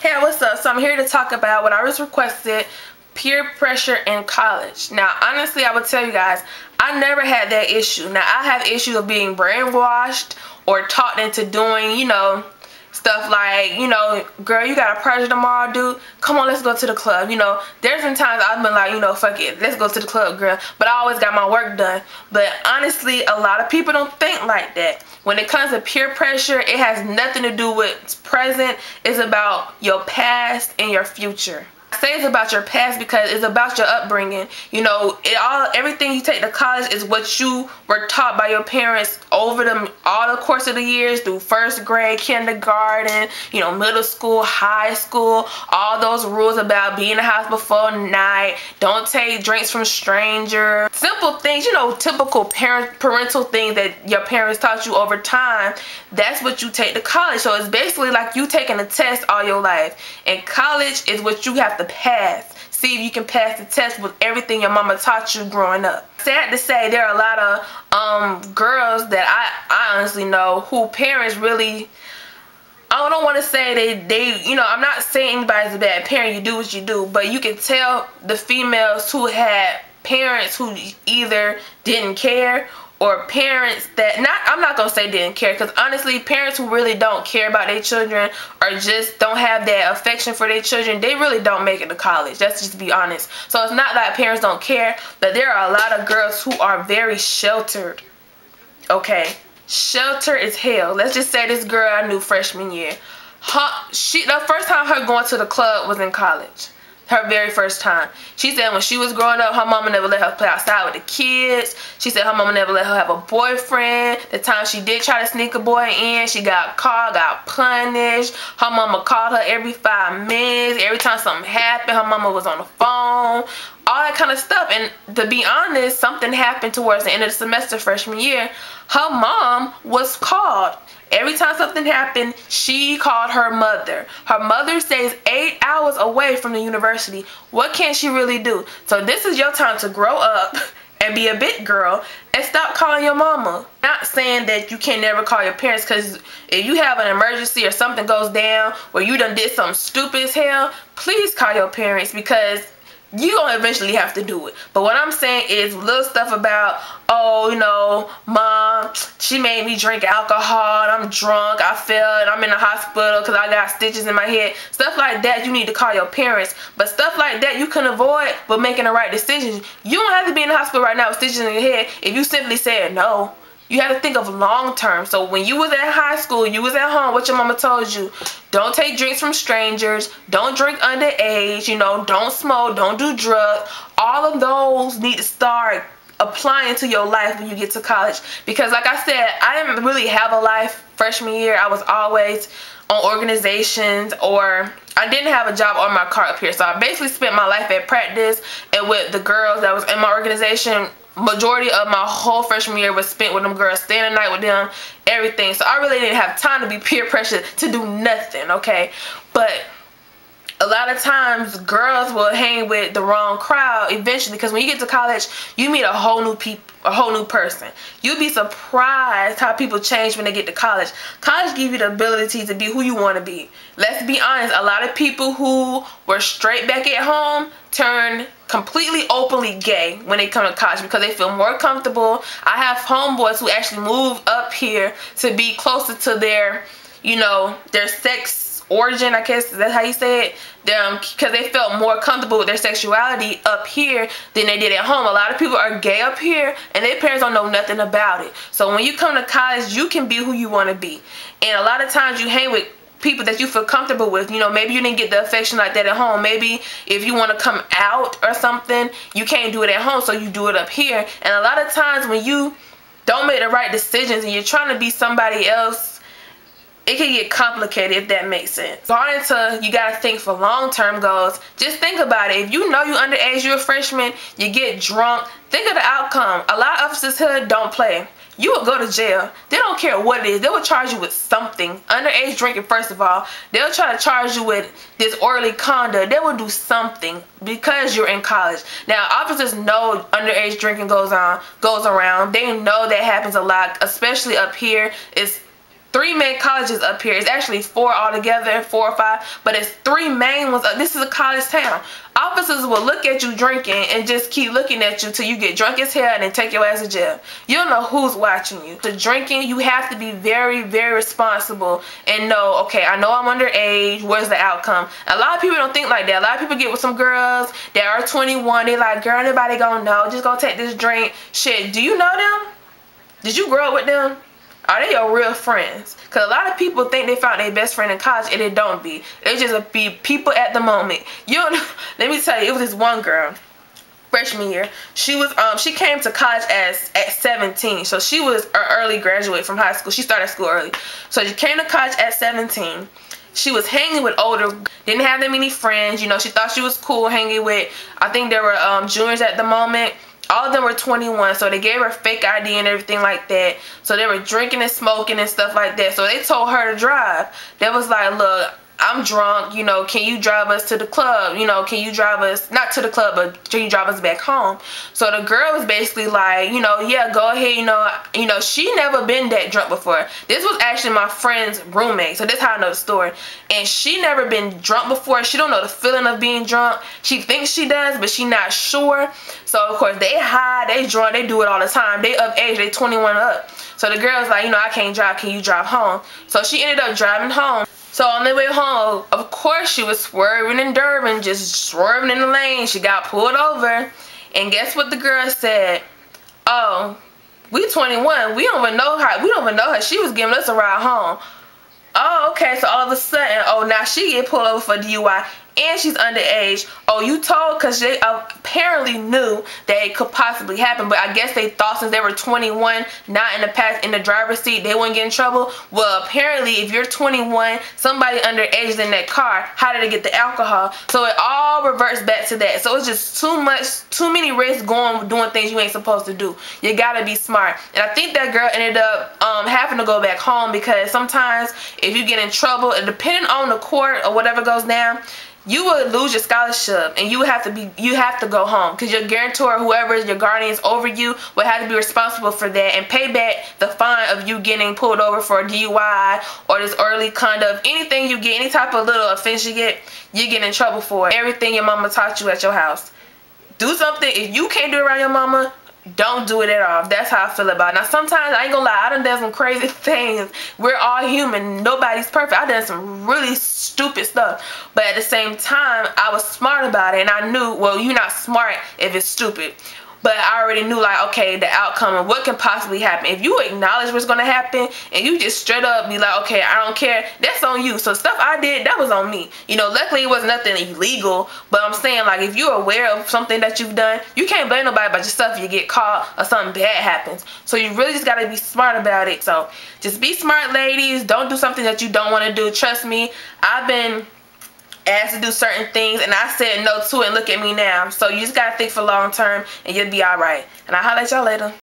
Hey, what's up? So I'm here to talk about what I was requested, peer pressure in college. Now, honestly, I would tell you guys, I never had that issue. Now, I have issue of being brainwashed or taught into doing, stuff like, girl, you got a project tomorrow, dude. Come on, let's go to the club. There's been times I've been like, fuck it, let's go to the club, girl. But I always got my work done. But honestly, a lot of people don't think like that. When it comes to peer pressure, it has nothing to do with present. It's about your past and your future. I say it's about your past because it's about your upbringing. Everything you take to college is what you were taught by your parents over all the course of the years through first grade, kindergarten, middle school, high school. All those rules about being in the house before night, don't take drinks from strangers, simple things, typical parental things that your parents taught you over time. That's what you take to college. So it's basically like you taking a test all your life, and college is what you have to pass. See if you can pass the test with everything your mama taught you growing up. Sad to say, there are a lot of girls that I honestly know who parents really, I don't want to say they I'm not saying anybody's a bad parent, you do what you do, but you can tell the females who had parents who either didn't care or parents that, I'm not going to say didn't care, because honestly, parents who really don't care about their children or just don't have that affection for their children, they really don't make it to college. Let's just be honest. So it's not that parents don't care, but there are a lot of girls who are very sheltered. Okay, sheltered as hell. Let's just say this girl I knew freshman year. The first time her going to the club was in college. Her very first time. She said when she was growing up, her mama never let her play outside with the kids. She said her mama never let her have a boyfriend. The time she did try to sneak a boy in, she got caught, got punished. Her mama called her every 5 minutes. Every time something happened, her mama was on the phone. All that kind of stuff. And to be honest, something happened towards the end of the semester freshman year. Her mom was called. Every time something happened, she called her mother. Her mother stays 8 hours away from the university. What can she really do? So this is your time to grow up and be a big girl and stop calling your mama. Not saying that you can never call your parents, because if you have an emergency or something goes down where you done did something stupid as hell, please call your parents, because you're going to eventually have to do it. But what I'm saying is little stuff about, mom, she made me drink alcohol, and I'm drunk, I fell, and I'm in the hospital because I got stitches in my head. Stuff like that, you need to call your parents. But stuff like that you can avoid by making the right decisions. You don't have to be in the hospital right now with stitches in your head if you simply said no. You have to think of long term. So when you was at high school, you was at home, what your mama told you: don't take drinks from strangers, don't drink underage, don't smoke, don't do drugs. All of those need to start applying to your life when you get to college. Because like I said, I didn't really have a life freshman year. I was always on organizations, or I didn't have a job or my car up here. So I basically spent my life at practice and with the girls that was in my organization. Majority of my whole freshman year was spent with them girls, staying the night with them, everything. So I really didn't have time to be peer pressured to do nothing, okay? But a lot of times girls will hang with the wrong crowd eventually, because when you get to college, you meet a whole new person. You'll be surprised how people change when they get to college. College gives you the ability to be who you want to be. Let's be honest, a lot of people who were straight back at home turn completely openly gay when they come to college because they feel more comfortable. I have homeboys who actually moved up here to be closer to their sex origin, I guess that's how you say it, because they felt more comfortable with their sexuality up here than they did at home. A lot of people are gay up here and their parents don't know nothing about it. So when you come to college, you can be who you want to be. And a lot of times you hang with people that you feel comfortable with. Maybe you didn't get the affection like that at home. Maybe if you want to come out or something, you can't do it at home, so you do it up here. And a lot of times when you don't make the right decisions and you're trying to be somebody else, it can get complicated, if that makes sense. You gotta think for long-term goals. Just think about it. If you know you're underage, you're a freshman, you get drunk, think of the outcome. A lot of officers here don't play. You will go to jail. They don't care what it is. They will charge you with something. Underage drinking, first of all. They'll try to charge you with disorderly conduct. They will do something because you're in college. Now, officers know underage drinking goes around. They know that happens a lot, especially up here. It's 3 main colleges up here. It's actually 4 altogether, 4 or 5, but it's 3 main ones. This is a college town. Officers will look at you drinking and just keep looking at you till you get drunk as hell and then take your ass to jail. You don't know who's watching you. The drinking, you have to be very, very responsible and know, okay, I know I'm underage. Where's the outcome? A lot of people don't think like that. A lot of people get with some girls that are 21. They like, girl, nobody gonna know. Just go take this drink. Shit, do you know them? Did you grow up with them? Are they your real friends? Because a lot of people think they found their best friend in college and it don't be. It just be people at the moment. You don't know. Let me tell you, it was this one girl, freshman year. She came to college at 17. So she was an early graduate from high school. She started school early. So she came to college at 17. She was hanging with older, didn't have that many friends. You know, she thought she was cool hanging with, I think there were juniors at the moment. All of them were 21, so they gave her fake ID and everything like that. So they were drinking and smoking and stuff like that. So they told her to drive. They was like, look, I'm drunk, you know, can you drive us to the club? You know, can you drive us, not to the club, but can you drive us back home? So the girl was basically like, you know, yeah, go ahead, you know, she never been that drunk before. This was actually my friend's roommate, so this is how I know the story. And she never been drunk before. She don't know the feeling of being drunk. She thinks she does, but she not sure. So of course they high, they drunk, they do it all the time. They of age, they 21 up. So the girl's like, you know, I can't drive, can you drive home? So she ended up driving home. So on the way home, of course she was swerving in Durban, just swerving in the lane. She got pulled over. And guess what the girl said? Oh, we 21. We don't even know her. She was giving us a ride home. Oh, okay. So all of a sudden, oh, now she get pulled over for DUI. And she's underage. Oh, you told? Because they apparently knew that it could possibly happen, but I guess they thought since they were 21, not in the driver's seat, they wouldn't get in trouble. Well, apparently if you're 21, somebody underage is in that car, how did they get the alcohol? So it all reverts back to that. So it's just too many risks doing things you ain't supposed to do. You gotta be smart. And I think that girl ended up having to go back home, because sometimes if you get in trouble, depending on the court or whatever goes down, you would lose your scholarship and you have to go home, because your guarantor, whoever is your guardians over you, will have to be responsible for that and pay back the fine of you getting pulled over for a DUI or this early conduct. Anything you get, any type of little offense you get in trouble for. Everything your mama taught you at your house. Do something. If you can't do it around your mama, don't do it at all. That's how I feel about it. Now sometimes, I ain't gonna lie, I done some crazy things. We're all human. Nobody's perfect. I done some really stupid stuff. But at the same time, I was smart about it, and I knew, well, you're not smart if it's stupid. But I already knew, like, okay, the outcome and what can possibly happen. If you acknowledge what's going to happen and you just straight up be like, okay, I don't care, that's on you. So stuff I did, that was on me. You know, luckily it wasn't nothing illegal. But I'm saying, like, if you're aware of something that you've done, you can't blame nobody about yourself if you get caught or something bad happens. So you really just got to be smart about it. So just be smart, ladies. Don't do something that you don't want to do. Trust me, I've been asked to do certain things and I said no to it, and look at me now. So you just gotta think for long term and you'll be alright. And I'll holler at y'all later.